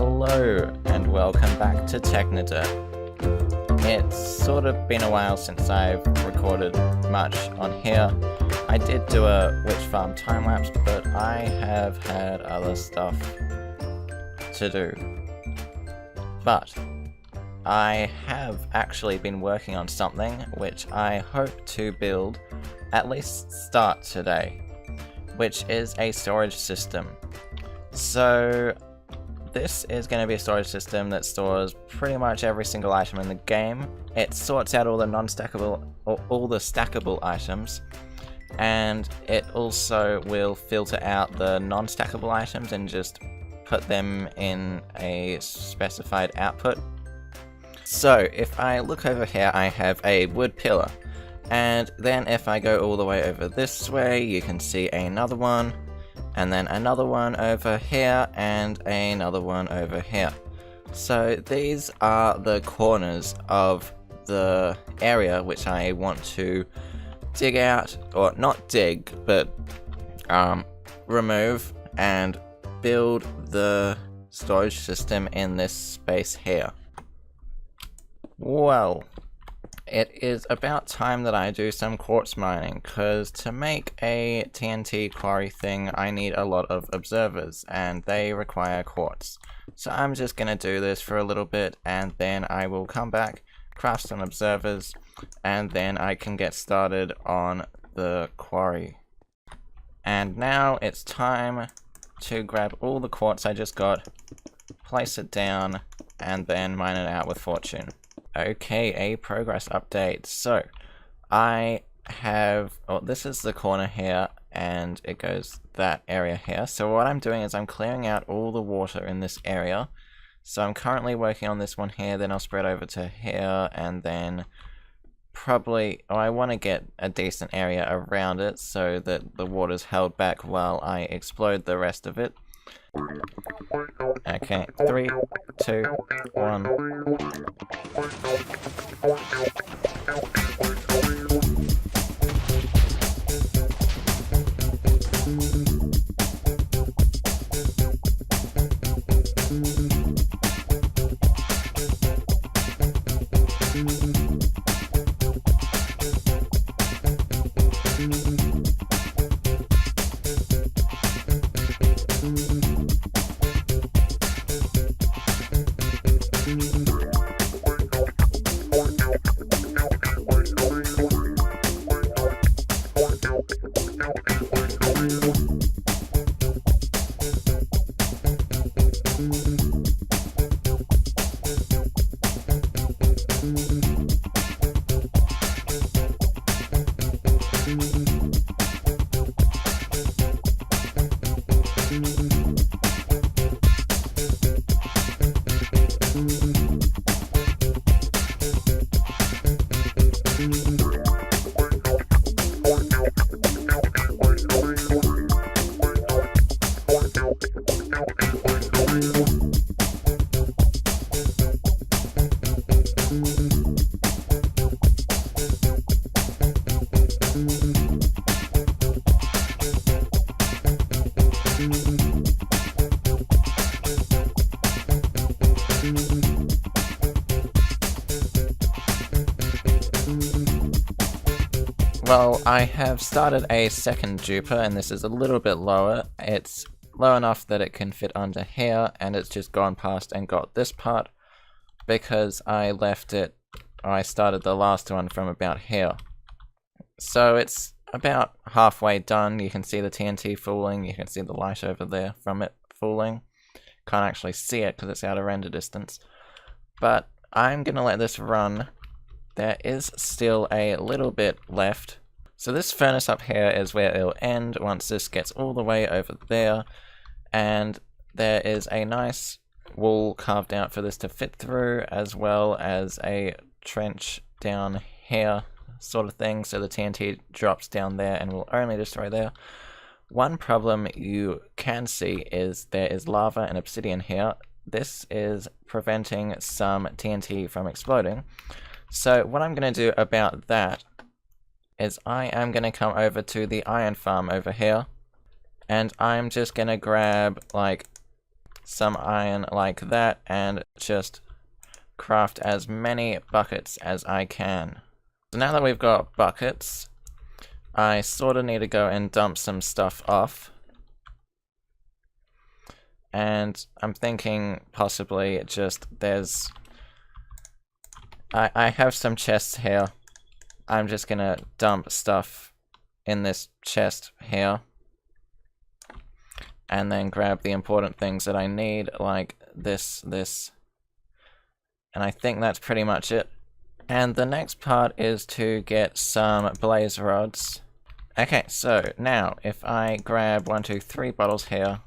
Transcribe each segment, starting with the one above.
Hello and welcome back to Techniderp. It's sort of been a while since I've recorded much on here. I did do a witch farm time-lapse, but I have had other stuff to do. But I have actually been working on something which I hope to build, at least start today, which is a storage system. So this is going to be a storage system that stores pretty much every single item in the game. It sorts out all the non-stackable or all the stackable items, and it also will filter out the non-stackable items and just put them in a specified output. So if I look over here, I have a wood pillar, and then if I go all the way over this way, you can see another one, and then another one over here, and another one over here. So these are the corners of the area which I want to dig out, or not dig, but remove and build the storage system in this space here. Well, it is about time that I do some quartz mining, because to make a TNT quarry thing I need a lot of observers, and they require quartz. So I'm just going to do this for a little bit, and then I will come back, craft some observers, and then I can get started on the quarry. And now it's time to grab all the quartz I just got, place it down, and then mine it out with fortune. Okay, a progress update. So I have, this is the corner here, and it goes that area here. So what I'm doing is I'm clearing out all the water in this area. So I'm currently working on this one here, then I'll spread over to here, and then probably, I want to get a decent area around it so that the water's held back while I explode the rest of it. Okay, 3, 2, 1. Well, I have started a second duper, and this is a little bit lower. It's low enough that it can fit under here, and it's just gone past and got this part because I left it, or I started the last one from about here. So it's about halfway done. You can see the TNT fooling, you can see the light over there from it fooling. Can't actually see it because it's out of render distance. But I'm gonna let this run. There is still a little bit left. So this furnace up here is where it'll end once this gets all the way over there. And there is a nice wall carved out for this to fit through, as well as a trench down here sort of thing, so the TNT drops down there and will only destroy there. One problem you can see is there is lava and obsidian here. This is preventing some TNT from exploding. So what I'm going to do about that is I am going to come over to the iron farm over here, and I'm just going to grab like some iron like that and just craft as many buckets as I can. So now that we've got buckets, I sort of need to go and dump some stuff off. And I'm thinking possibly just I have some chests here. I'm just gonna dump stuff in this chest here. And then grab the important things that I need, like this. And I think that's pretty much it. And the next part is to get some blaze rods. Okay, so now if I grab 1, 2, 3 bottles here,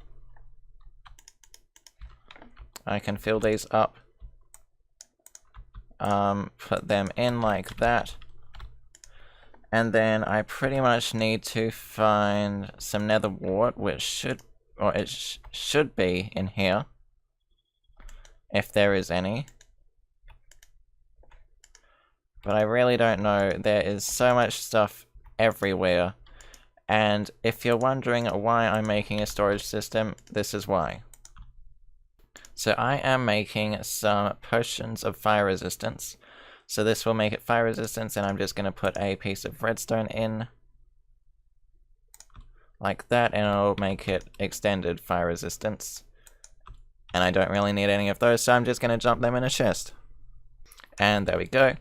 I can fill these up. Put them in like that. And then I pretty much need to find some nether wart, which should be in here, if there is any. But I really don't know. There is so much stuff everywhere. And if you're wondering why I'm making a storage system, this is why. So I am making some potions of fire resistance. So this will make it fire resistance, and I'm just going to put a piece of redstone in. Like that, and it'll make it extended fire resistance. And I don't really need any of those, so I'm just going to dump them in a chest. And there we go.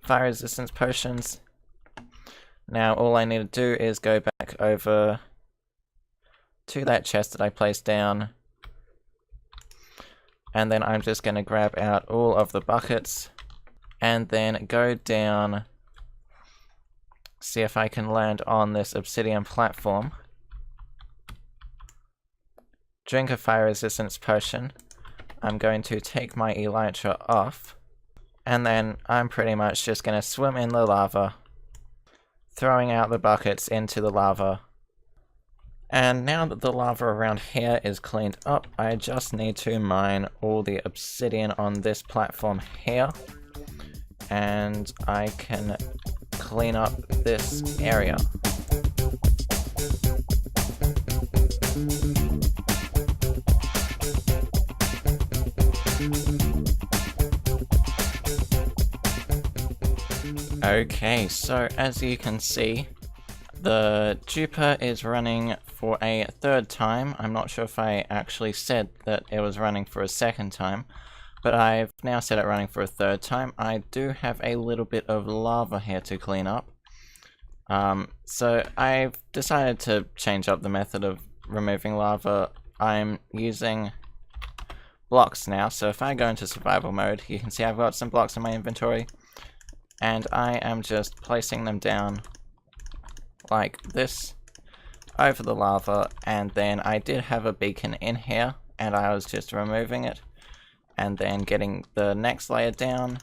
Fire resistance potions. Now all I need to do is go back over to that chest that I placed down. And then I'm just going to grab out all of the buckets. And then go down. See if I can land on this obsidian platform. Drink a fire resistance potion. I'm going to take my elytra off. And then I'm pretty much just going to swim in the lava, throwing out the buckets into the lava. And now that the lava around here is cleaned up, I just need to mine all the obsidian on this platform here. And I can clean up this area. Okay, so as you can see, the duper is running for a third time. I'm not sure if I actually said that it was running for a second time, but I've now set it running for a third time. I do have a little bit of lava here to clean up. So I've decided to change up the method of removing lava. I'm using blocks now, so if I go into survival mode, you can see I've got some blocks in my inventory. And I am just placing them down like this over the lava, and then I did have a beacon in here and I was just removing it and then getting the next layer down,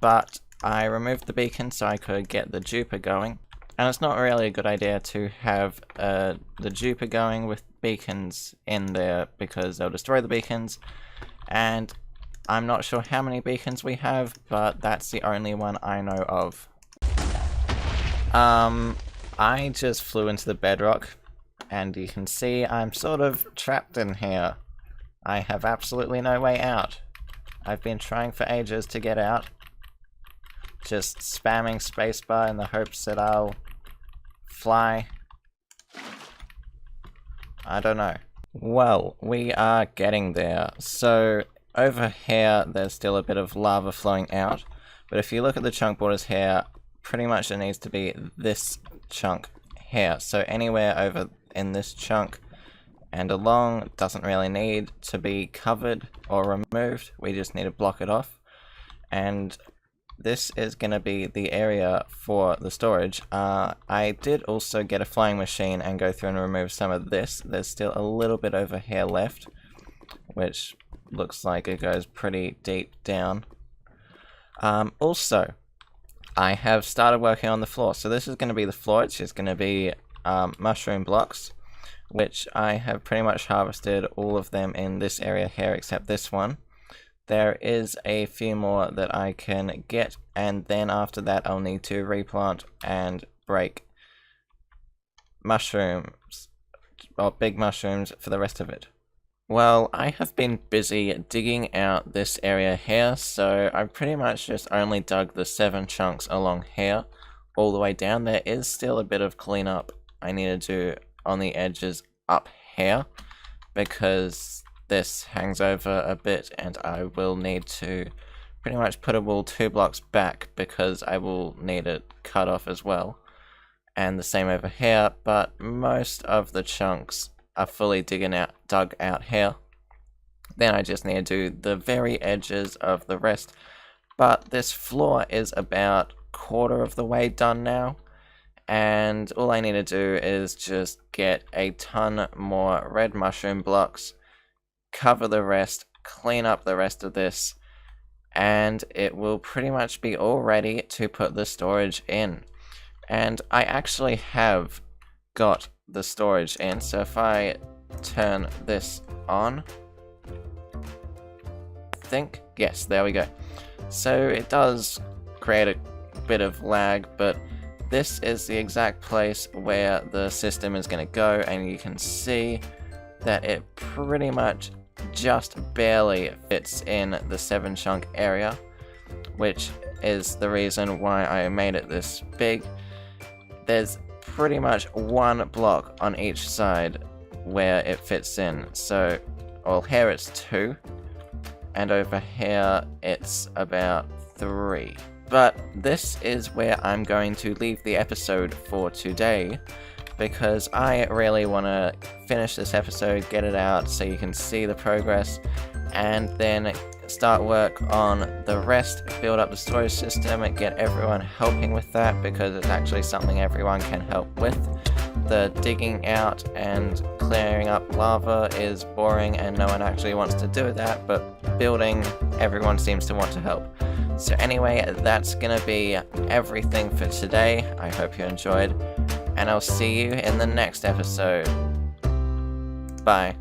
but I removed the beacon so I could get the duper going. And it's not really a good idea to have the duper going with beacons in there because they'll destroy the beacons, and I'm not sure how many beacons we have, but that's the only one I know of. I just flew into the bedrock, and you can see I'm sort of trapped in here. I have absolutely no way out. I've been trying for ages to get out, just spamming spacebar in the hopes that I'll fly. I don't know. Well, we are getting there. So over here, there's still a bit of lava flowing out, but if you look at the chunk borders here, pretty much it needs to be this chunk here. So anywhere over in this chunk and along doesn't really need to be covered or removed. We just need to block it off. And this is going to be the area for the storage. I did also get a flying machine and go through and remove some of this. There's still a little bit over here left, which looks like it goes pretty deep down. Also, I have started working on the floor. So this is going to be the floor. It's just going to be mushroom blocks, which I have pretty much harvested all of them in this area here except this one. There is a few more that I can get, and then after that I'll need to replant and break mushrooms, or big mushrooms, for the rest of it. Well, I have been busy digging out this area here, so I've pretty much just only dug the 7 chunks along here. All the way down, there is still a bit of cleanup I need to do on the edges up here, because this hangs over a bit and I will need to pretty much put a wall 2 blocks back because I will need it cut off as well. And the same over here, but most of the chunks are fully dug out here. Then I just need to do the very edges of the rest. But this floor is about quarter of the way done now, and all I need to do is just get a ton more red mushroom blocks, cover the rest, clean up the rest of this, and it will pretty much be all ready to put the storage in. And I actually have got the storage in, so if I turn this on, yes, there we go. So it does create a bit of lag, but this is the exact place where the system is going to go, and you can see that it pretty much just barely fits in the 7 chunk area, which is the reason why I made it this big. There's pretty much 1 block on each side where it fits in. So, well, here it's 2, and over here it's about 3. But this is where I'm going to leave the episode for today, because I really want to finish this episode, get it out so you can see the progress, and then start work on the rest, build up the storage system, and get everyone helping with that, because it's actually something everyone can help with. The digging out and clearing up lava is boring and no one actually wants to do that, but building, everyone seems to want to help. So anyway, that's gonna be everything for today. I hope you enjoyed, and I'll see you in the next episode. Bye.